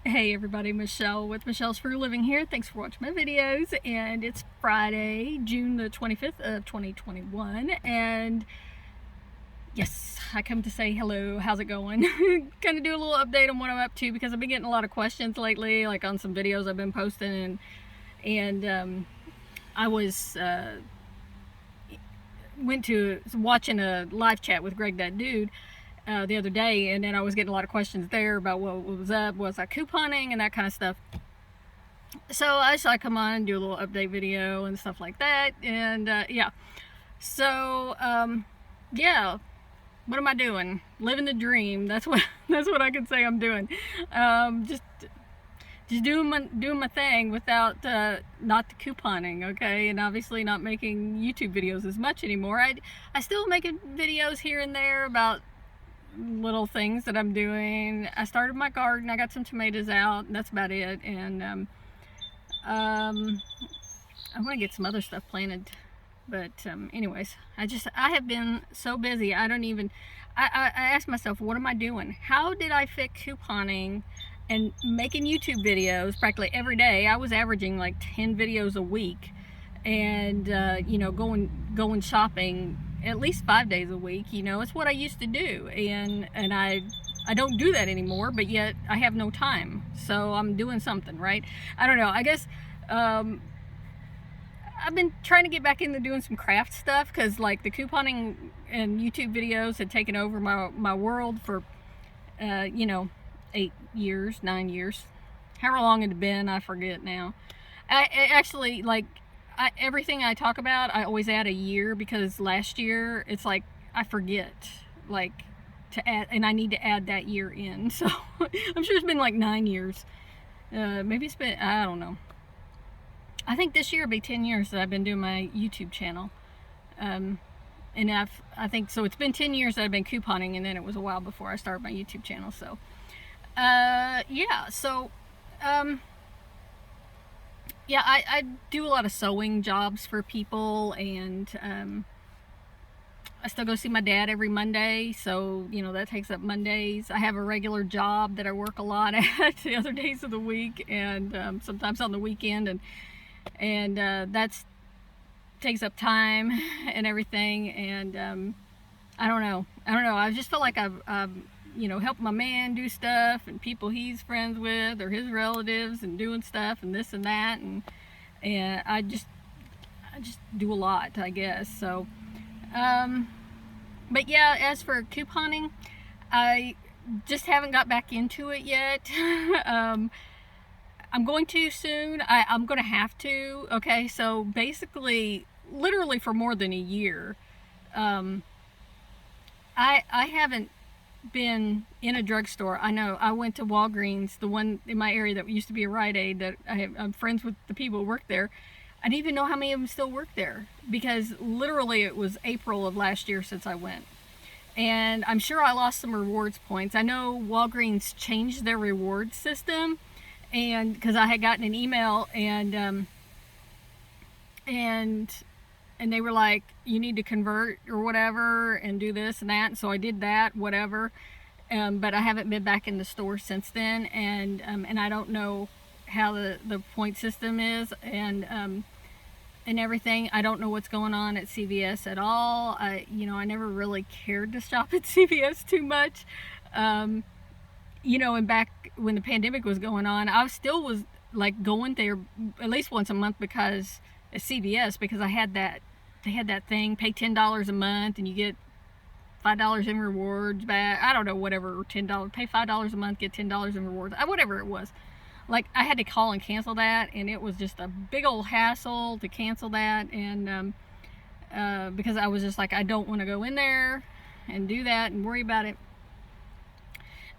Hey everybody, Michelle with Michelle's For Living here. Thanks for watching my videos. And it's Friday, June the 25th of 2021. And yes, I come to say hello. How's it going? Kind of do a little update on what I'm up to because I've been getting a lot of questions lately, like on some videos I've been posting. And I went to watching a live chat with Greg That Dude the other day, and then I was getting a lot of questions there about what was up, was I couponing and that kind of stuff. So I just thought I'd come on and do a little update video and stuff like that. And yeah, so yeah, what am I doing? Living the dream. That's what I can say I'm doing. Just doing my thing without not the couponing, okay, and obviously not making YouTube videos as much anymore. I still making videos here and there about little things that I'm doing. I started my garden. I got some tomatoes out. And that's about it. And I want to get some other stuff planted. But anyways, I have been so busy. I don't even. I asked myself, what am I doing? How did I fit couponing and making YouTube videos practically every day? I was averaging like 10 videos a week, and you know, going shopping at least 5 days a week. You know, it's what I used to do, and I don't do that anymore, but yet I have no time, so I'm doing something, right? I don't know, I guess I've been trying to get back into doing some craft stuff, because like the couponing and YouTube videos had taken over my world for you know, 8 years, 9 years, however long it had been, I forget now. I actually, like, everything I talk about, I always add a year, because last year, it's like, I forget, like, to add, and I need to add that year in. So, I'm sure it's been like 9 years. Maybe it's been, I don't know. I think this year will be 10 years that I've been doing my YouTube channel. And I think, so it's been 10 years that I've been couponing, and then it was a while before I started my YouTube channel, so. Yeah, so, yeah, I do a lot of sewing jobs for people, and I still go see my dad every Monday, so, you know, that takes up Mondays. I have a regular job that I work a lot at the other days of the week, and sometimes on the weekend, and that's takes up time and everything, and I don't know. I just feel like I've you know, helped my man do stuff, and people he's friends with, or his relatives, and doing stuff, and this and that, and I just do a lot, I guess. So, but yeah, as for couponing, I just haven't got back into it yet. I'm going to soon. I'm going to have to. Okay, so basically, literally for more than a year, I haven't been in a drugstore. I know I went to Walgreens, the one in my area that used to be a Rite Aid, that I'm friends with the people who work there. I didn't even know how many of them still work there, because literally it was April of last year since I went. And I'm sure I lost some rewards points. I know Walgreens changed their reward system, and because I had gotten an email, and they were like, you need to convert or whatever and do this and that. And so I did that, whatever. But I haven't been back in the store since then, and I don't know how the point system is, and everything. I don't know what's going on at CVS at all. You know, I never really cared to shop at CVS too much. You know, and back when the pandemic was going on, I still was like going there at least once a month, because at CVS, because they had that thing, pay $10 a month and you get $5 in rewards back. I don't know, whatever, $10, pay $5 a month, get $10 in rewards, whatever it was. Like, I had to call and cancel that, and it was just a big old hassle to cancel that, and because I was just like, I don't want to go in there and do that and worry about it.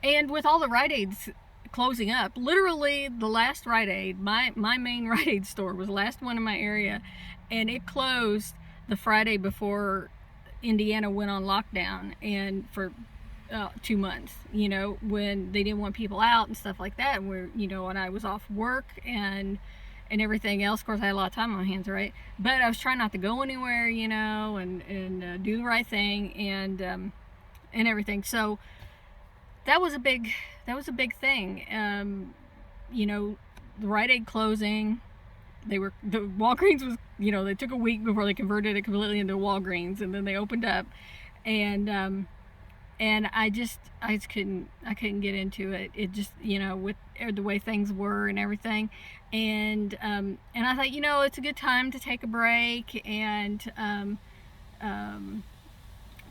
And with all the Rite Aids closing up, literally the last Rite Aid, my main Rite Aid store was the last one in my area, and it closed the Friday before Indiana went on lockdown, and for 2 months, you know, when they didn't want people out and stuff like that, and you know, and I was off work and everything else. Of course, I had a lot of time on my hands, right? But I was trying not to go anywhere, you know, and do the right thing, and everything. So that was a big thing. you know, the Rite Aid closing. The Walgreens was, you know, they took a week before they converted it completely into Walgreens, and then they opened up, and I just couldn't get into it. It just, you know, with the way things were and everything, and I thought, you know, it's a good time to take a break and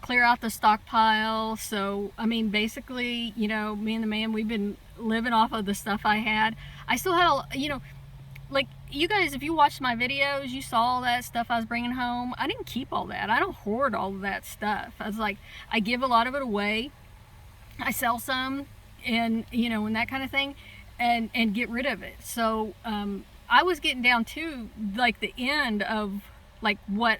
clear out the stockpile. So I mean, basically, you know, me and the man, we've been living off of the stuff I had. I still had you know, like, you guys, if you watched my videos, you saw all that stuff I was bringing home. I didn't keep all that. I don't hoard all of that stuff. I was like, I give a lot of it away. I sell some, and, you know, and that kind of thing, and get rid of it. So I was getting down to like the end of like what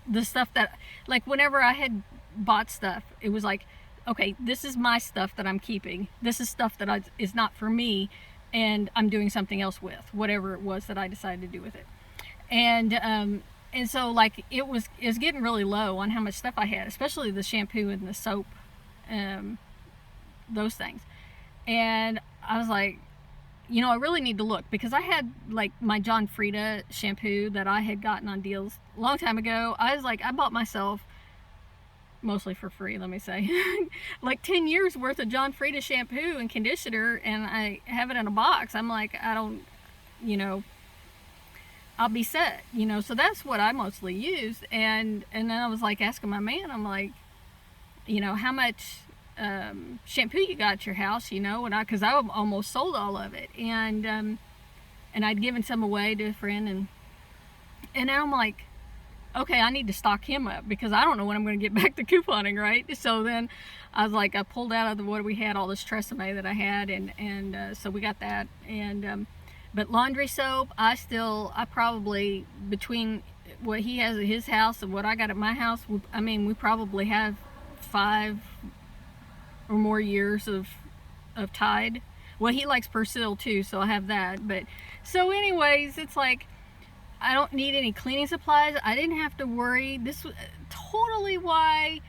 the stuff that, like, whenever I had bought stuff, it was like, okay, this is my stuff that I'm keeping. This is stuff that is not for me, and I'm doing something else with whatever it was that I decided to do with it. And so, like, it was getting really low on how much stuff I had, especially the shampoo and the soap, those things. And I was like, you know, I really need to look, because I had like my John Frieda shampoo that I had gotten on deals a long time ago. I was like, I bought myself, mostly for free, let me say, like 10 years worth of John Frieda shampoo and conditioner, and I have it in a box. I'm like, I don't, you know, I'll be set, you know. So that's what I mostly used. And then I was like asking my man, I'm like, you know, how much shampoo you got at your house, you know, and because I almost sold all of it, and I'd given some away to a friend, and now I'm like, okay, I need to stock him up, because I don't know when I'm going to get back to couponing, right? So then I was like, I pulled out of what we had, all this Tresemme that I had, and so we got that, and but laundry soap, I probably, between what he has at his house and what I got at my house, I mean, we probably have 5 or more years of Tide. Well, he likes Persil too, so I have that. But so anyways, it's like, I don't need any cleaning supplies. I didn't have to worry. This was totally why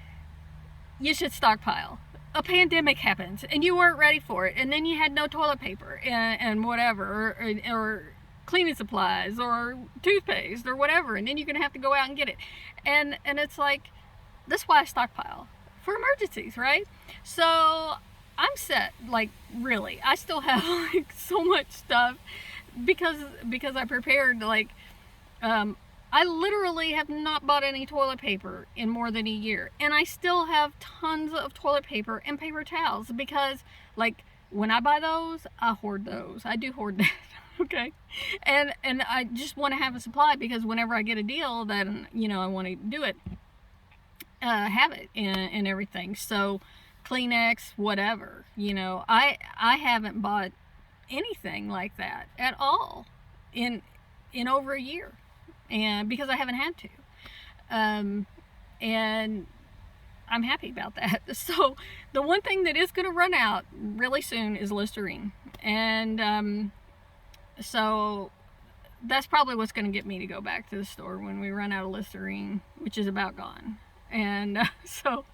you should stockpile. A pandemic happens and you weren't ready for it, and then you had no toilet paper and whatever, or cleaning supplies or toothpaste or whatever, and then you're gonna have to go out and get it, and it's like, that's why I stockpile, for emergencies, right? So I'm set. Like, really, I still have like so much stuff because I prepared, like, I literally have not bought any toilet paper in more than a year, and I still have tons of toilet paper and paper towels, because, like, when I buy those, I hoard those. I do hoard that. Okay, and I just want to have a supply, because whenever I get a deal that, you know, I want to do it, have it and everything. So Kleenex, whatever, you know, I haven't bought anything like that at all in over a year, and because I haven't had to, and I'm happy about that. So the one thing that is going to run out really soon is Listerine, and so that's probably what's going to get me to go back to the store when we run out of Listerine, which is about gone. And so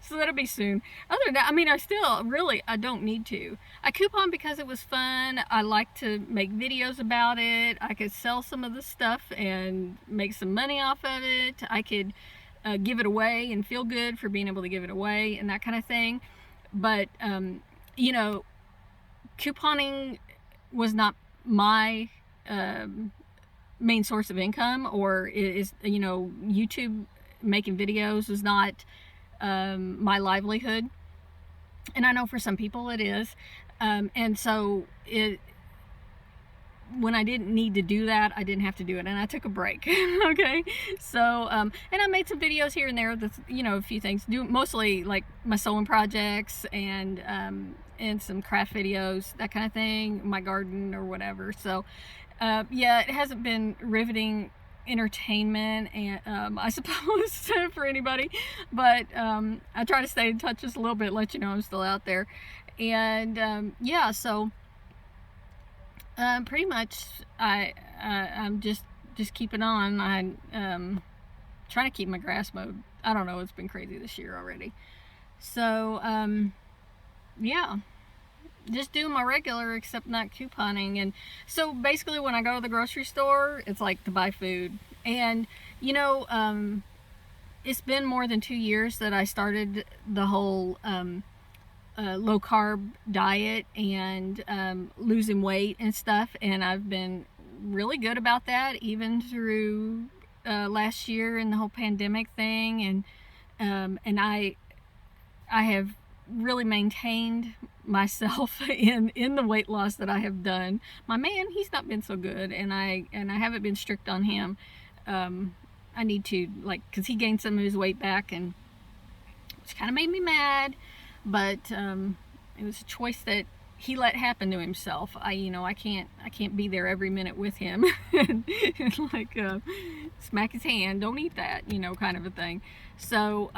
that'll be soon. Other than that, I mean, I don't need to. I coupon because it was fun. I like to make videos about it. I could sell some of the stuff and make some money off of it. I could give it away and feel good for being able to give it away and that kind of thing. But you know, couponing was not my main source of income, or is, you know, YouTube making videos is not my livelihood, and I know for some people it is, and so when I didn't need to do that, I didn't have to do it, and I took a break. Okay, so and I made some videos here and there, that's, you know, a few things, do mostly like my sewing projects and some craft videos, that kind of thing, my garden or whatever. So yeah, it hasn't been riveting entertainment, and I suppose for anybody, but I try to stay in touch just a little bit, let you know I'm still out there, and yeah, so pretty much I'm just keeping on. I'm trying to keep my grass mowed. I don't know, it's been crazy this year already. So yeah, just doing my regular, except not couponing. And so basically, when I go to the grocery store, it's like to buy food. And you know, it's been more than 2 years that I started the whole low carb diet and losing weight and stuff, and I've been really good about that, even through last year and the whole pandemic thing. And I have really maintained myself in the weight loss that I have done. My man, he's not been so good, and I haven't been strict on him. I need to, like, because he gained some of his weight back, and which kind of made me mad, but it was a choice that he let happen to himself. I can't be there every minute with him and like smack his hand, don't eat that, kind of a thing. So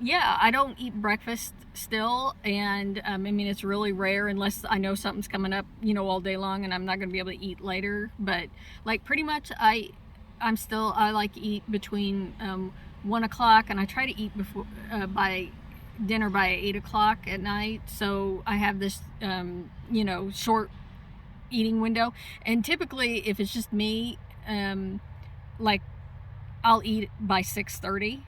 yeah, I don't eat breakfast still, and I mean, it's really rare unless I know something's coming up, all day long, and I'm not going to be able to eat later. But like pretty much I like to eat between 1 o'clock, and I try to eat before by dinner by 8 o'clock at night. So I have this short eating window, and typically if it's just me, like I'll eat by 6:30.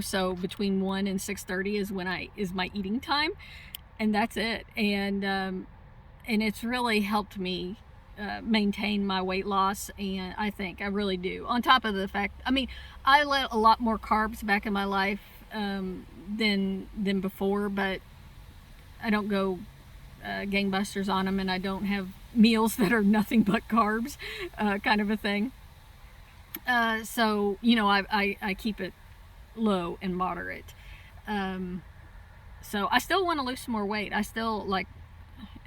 So between 1 and 6:30 is my eating time, and that's it. And it's really helped me maintain my weight loss, and I think I really do. On top of the fact, I mean, I let a lot more carbs back in my life than before, but I don't go gangbusters on them, and I don't have meals that are nothing but carbs, kind of a thing. So I keep it low and moderate. So I still want to lose some more weight. I still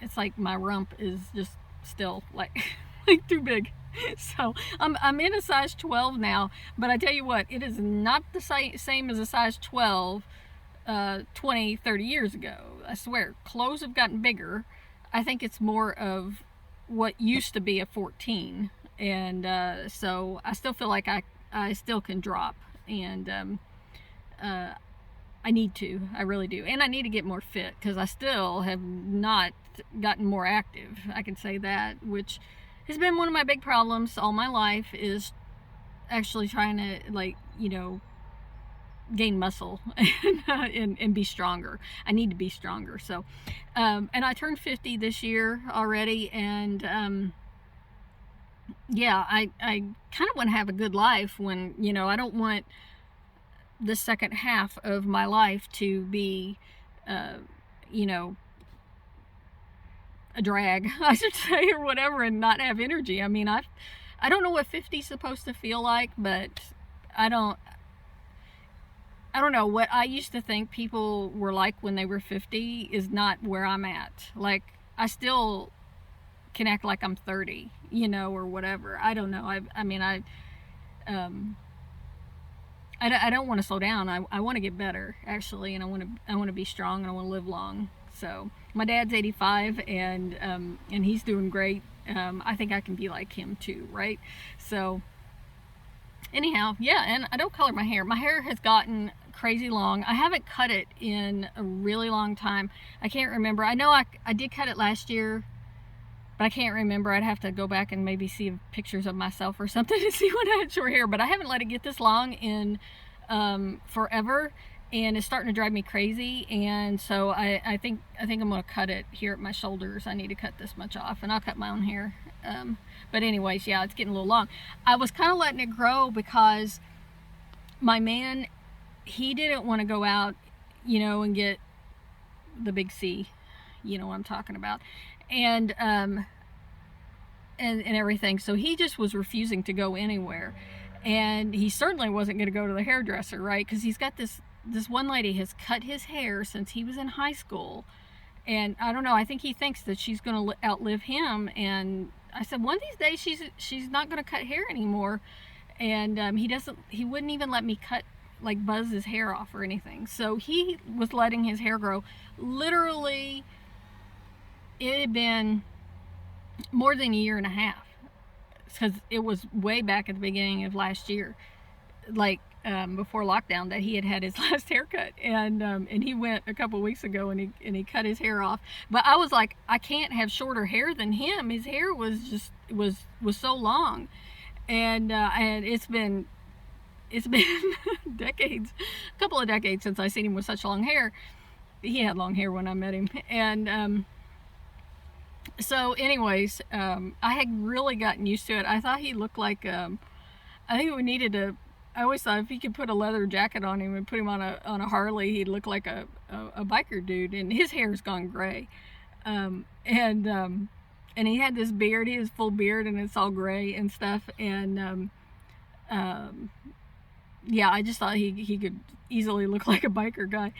it's like my rump is just still like too big. So I'm in a size 12 now, but I tell you what, it is not the same as a size 12 20, 30 years ago. I swear, clothes have gotten bigger. I think it's more of what used to be a 14, and so I still feel like I still can drop, and I need to. I really do. And I need to get more fit, because I still have not gotten more active. I can say that, which has been one of my big problems all my life, is actually trying to, gain muscle and be stronger. I need to be stronger. So, and I turned 50 this year already, and yeah, I kind of want to have a good life when, I don't want the second half of my life to be, a drag, I should say, or whatever, and not have energy. I mean, I don't know what 50 is supposed to feel like, but I don't know. What I used to think people were like when they were 50 is not where I'm at. Like, I still can act like I'm 30, or whatever. I don't know. I don't want to slow down. I want to get better, actually, and I want to be strong, and I want to live long. So my dad's 85, and he's doing great. I think I can be like him too, right? So anyhow, yeah, and I don't color my hair. My hair has gotten crazy long. I haven't cut it in a really long time. I can't remember. I know I did cut it last year, but I can't remember. I'd have to go back and maybe see pictures of myself or something to see when I had short hair. But I haven't let it get this long in forever, and it's starting to drive me crazy. And so I think I'm gonna cut it here at my shoulders. I need to cut this much off, and I'll cut my own hair. But anyways, yeah, it's getting a little long. I was kind of letting it grow because my man, he didn't want to go out, and get the big C, what I'm talking about, and everything. So he just was refusing to go anywhere, and he certainly wasn't going to go to the hairdresser, right? Because he's got this one lady has cut his hair since he was in high school, and I don't know. I think he thinks that she's going to outlive him. And I said, one of these days she's not going to cut hair anymore, and he wouldn't even let me buzz his hair off or anything. So he was letting his hair grow. Literally, it had been more than a year and a half, because it was way back at the beginning of last year. Like, before lockdown that he had had his last haircut, and he went a couple weeks ago and he cut his hair off. But I was like, I can't have shorter hair than him. His hair was so long, and it's been decades, a couple of decades since I seen him with such long hair. He had long hair when I met him, and so anyways, I had really gotten used to it. I thought he looked like I think we needed a. I always thought if he could put a leather jacket on him and put him on a Harley, he'd look like a biker dude. And his hair's gone gray, and he had this beard. He has full beard, and it's all gray and stuff. And yeah, I just thought he could easily look like a biker guy,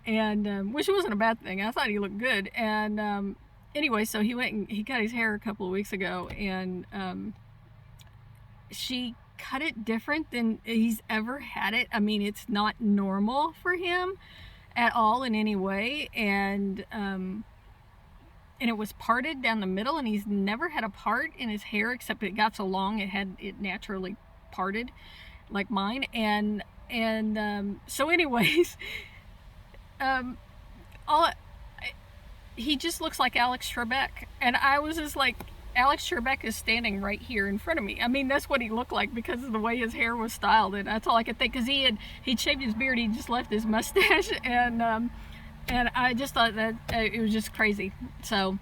and which wasn't a bad thing. I thought he looked good. And anyway, so he went and he cut his hair a couple of weeks ago, and she cut it different than he's ever had it. I mean, it's not normal for him at all in any way, and it was parted down the middle, and he's never had a part in his hair except it got so long it naturally parted like mine. And so anyways, he just looks like Alex Trebek, and I was just like, Alex Trebek is standing right here in front of me. I mean, that's what he looked like because of the way his hair was styled, and that's all I could think. Because he'd shaved his beard, he just left his mustache, and I just thought that it was just crazy. So,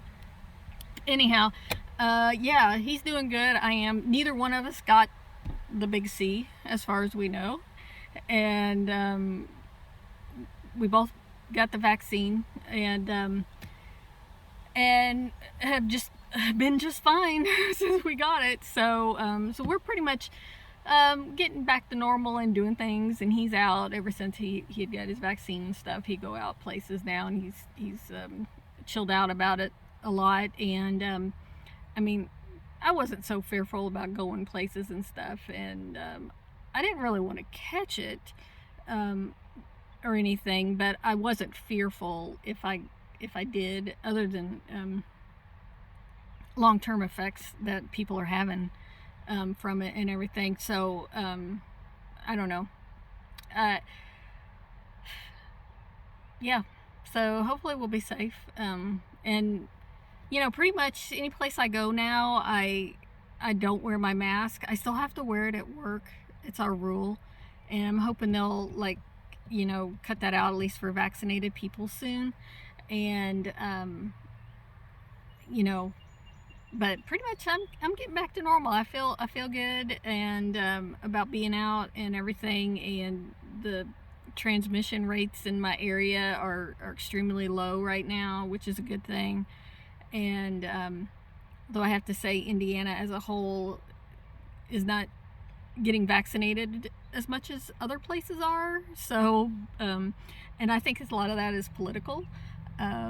anyhow, yeah, he's doing good. I am. Neither one of us got the big C, as far as we know, and we both got the vaccine, and have just been just fine since we got it. So so we're pretty much getting back to normal and doing things, and he's out ever since he had got his vaccine and stuff. He'd go out places now, and he's chilled out about it a lot. And I mean, I wasn't so fearful about going places and stuff, and I didn't really want to catch it or anything, but I wasn't fearful if I did, other than long-term effects that people are having from it and everything. So I don't know. Yeah, so hopefully we'll be safe. And you know, pretty much any place I go now, I don't wear my mask. I still have to wear it at work. It's our rule, and I'm hoping they'll, like, you know, cut that out at least for vaccinated people soon. And you know, but pretty much I'm getting back to normal. I feel good, and about being out and everything, and the transmission rates in my area are extremely low right now, which is a good thing. And though I have to say Indiana as a whole is not getting vaccinated as much as other places are. So and I think a lot of that is political.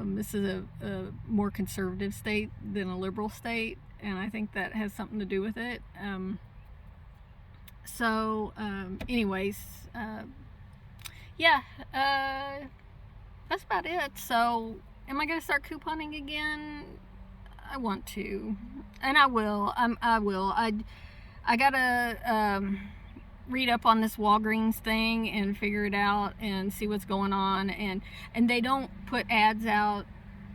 This is a more conservative state than a liberal state, and I think that has something to do with it. So anyways, yeah, that's about it. So am I going to start couponing again? I want to, and I will. I will. I gotta read up on this Walgreens thing and figure it out and see what's going on. And they don't put ads out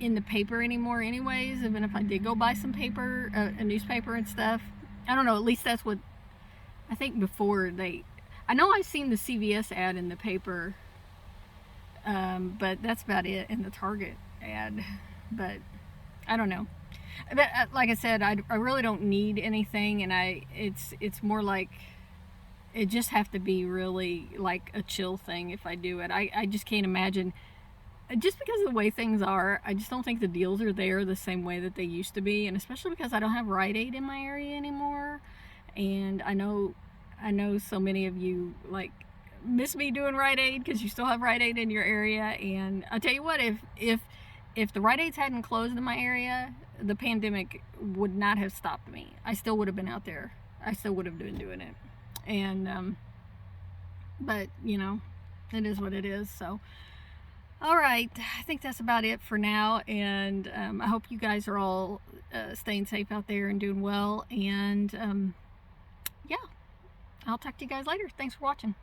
in the paper anymore anyways, even if I did go buy some paper, a newspaper and stuff. I don't know, at least that's what I think. Before I know I've seen the CVS ad in the paper, but that's about it, in the Target ad. But I don't know. But like I said, I really don't need anything, and it's more like it just have to be really like a chill thing if I do it. I just can't imagine, just because of the way things are, I just don't think the deals are there the same way that they used to be, and especially because I don't have Rite Aid in my area anymore. And I know so many of you like miss me doing Rite Aid because you still have Rite Aid in your area. And I tell you what, if the Rite Aids hadn't closed in my area, the pandemic would not have stopped me. I still would have been out there. I still would have been doing it. And but you know, it is what it is. So all right, I think that's about it for now. And I hope you guys are all staying safe out there and doing well. And yeah, I'll talk to you guys later. Thanks for watching.